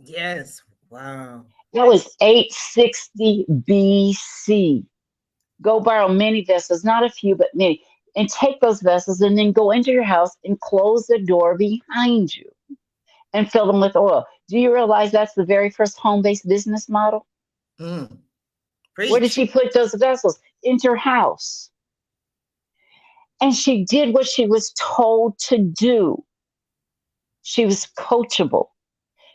Yes. Wow. That was 860 BC. Go borrow many vessels, not a few, but many, and take those vessels and then go into your house and close the door behind you and fill them with oil. Do you realize that's the very first home-based business model? Where did she put those vessels? Into her house. And she did what she was told to do. She was coachable.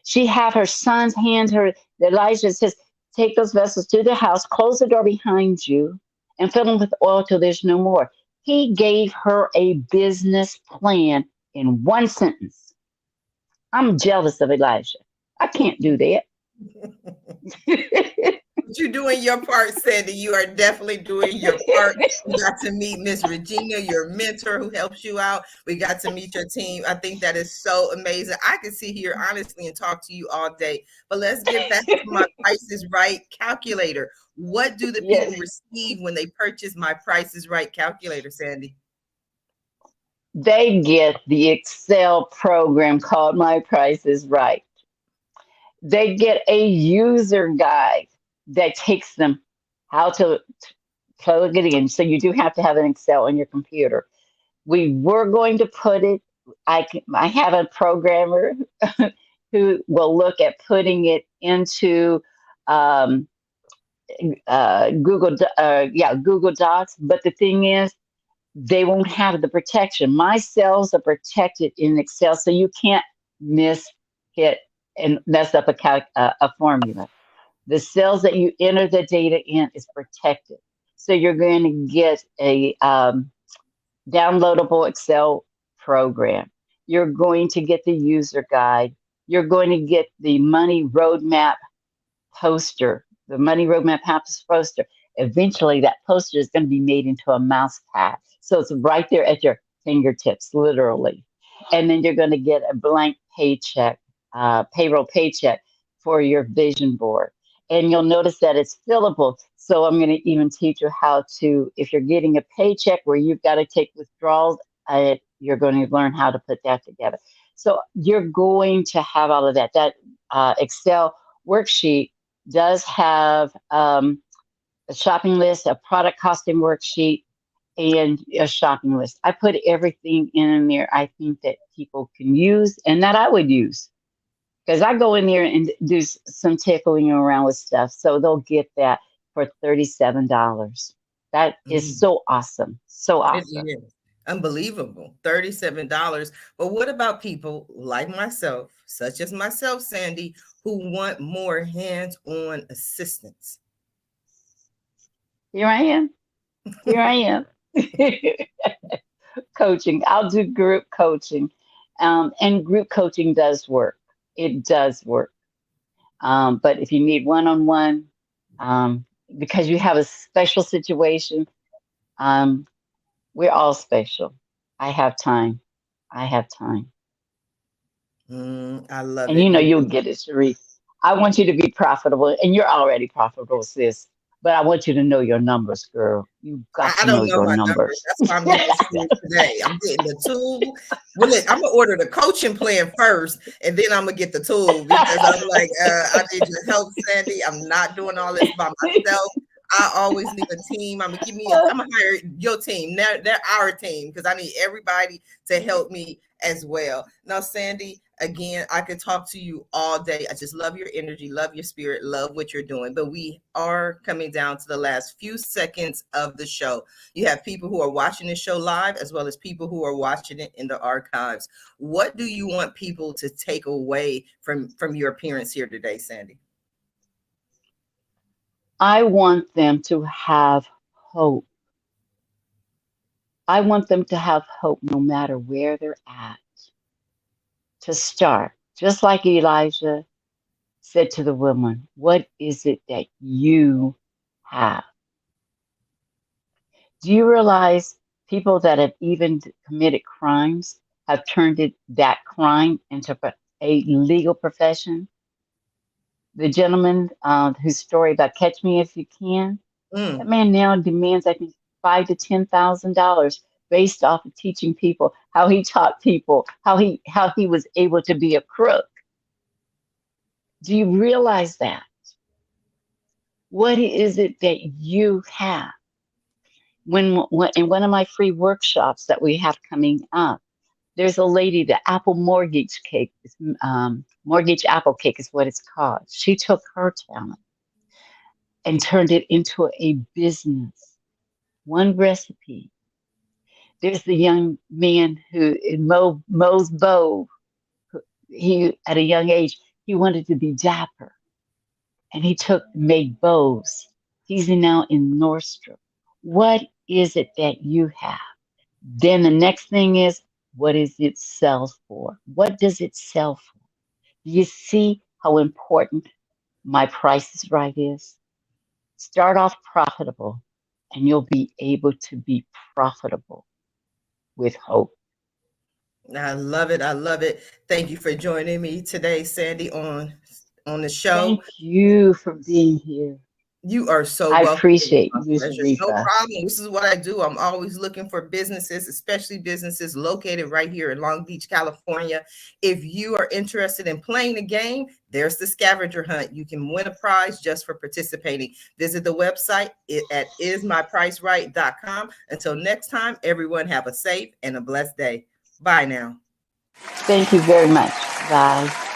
She had her sons hand her, Elijah says, take those vessels to the house, close the door behind you, and fill them with oil till there's no more. He gave her a business plan in one sentence. I'm jealous of Elijah. I can't do that. But you're doing your part, Sandy. You are definitely doing your part. We got to meet Miss Regina, your mentor who helps you out. We got to meet your team. I think that is so amazing. I could sit here honestly and talk to you all day, but let's get back to my Price is Right calculator. What do the people receive when they purchase my Price is Right calculator, Sandy? They get the Excel program called My Price is Right. They get a user guide that takes them how to plug it in. So you do have to have an Excel on your computer. We were going to put it, I have a programmer who will look at putting it into Google Docs. But the thing is, they won't have the protection. My cells are protected in Excel, so you can't hit and mess up a formula. The cells that you enter the data in is protected. So you're going to get a downloadable Excel program. You're going to get the user guide. You're going to get the money roadmap poster, the money roadmap poster. Eventually that poster is going to be made into a mouse pad. So it's right there at your fingertips, literally. And then you're going to get a blank paycheck, payroll paycheck for your vision board. And you'll notice that it's fillable. So I'm going to even teach you how to, if you're getting a paycheck where you've got to take withdrawals, you're going to learn how to put that together. So you're going to have all of that. That Excel worksheet does have a shopping list, a product costing worksheet, and a shopping list. I put everything in there I think that people can use and that I would use. Because I go in there and do some tickling around with stuff. So they'll get that for $37. That is so awesome. So awesome. It is unbelievable. $37. But what about people like myself, such as myself, Sandy, who want more hands-on assistance? Here I am. Here I am. Coaching. I'll do group coaching. And group coaching does work. It does work. But if you need one-on-one, because you have a special situation, we're all special. I have time. I love it. And you know you'll get it, Sheree. I want you to be profitable, and you're already profitable, sis. But I want you to know your numbers, girl. You got to know your numbers. That's why I'm getting the tool today. I'm getting the tool. Well, look, I'm gonna order the coaching plan first, and then I'm gonna get the tool because I'm like, I need your help, Sandy. I'm not doing all this by myself. I always need a team. I'm gonna hire your team. They're our team because I need everybody to help me as well. Now, Sandy, again, I could talk to you all day. I just love your energy, love your spirit, love what you're doing. But we are coming down to the last few seconds of the show. You have people who are watching the show live, as well as people who are watching it in the archives. What do you want people to take away from your appearance here today, Sandy? I want them to have hope. I want them to have hope no matter where they're at. To start, just like Elijah said to the woman, what is it that you have? Do you realize people that have even committed crimes have turned that crime into a legal profession? The gentleman whose story about Catch Me If You Can, that man now demands, I think, $5,000 to $10,000 based off of teaching people how he taught people how he was able to be a crook. Do you realize that? What is it that you have? When in one of my free workshops that we have coming up, there's a lady, the apple mortgage cake, mortgage apple cake is what it's called. She took her talent and turned it into a business. One recipe. There's the young man who mows bow. He, at a young age, he wanted to be dapper, and he made bows. He's now in Nordstrom. What is it that you have? Then the next thing is, what does it sell for? What does it sell for? Do you see how important My Price is Right is? Start off profitable, and you'll be able to be profitable with hope. I love it. I love it. Thank you for joining me today, Sandy, on the show. Thank you for being here. You are so I welcome. appreciate you, No problem. This is what I do. I'm always looking for businesses, especially businesses located right here in Long Beach, California. If you are interested in playing the game, there's the scavenger hunt. You can win a prize just for participating. Visit the website at ismypriceright.com. Until next time, everyone have a safe and a blessed day. Bye now. Thank you very much. Bye.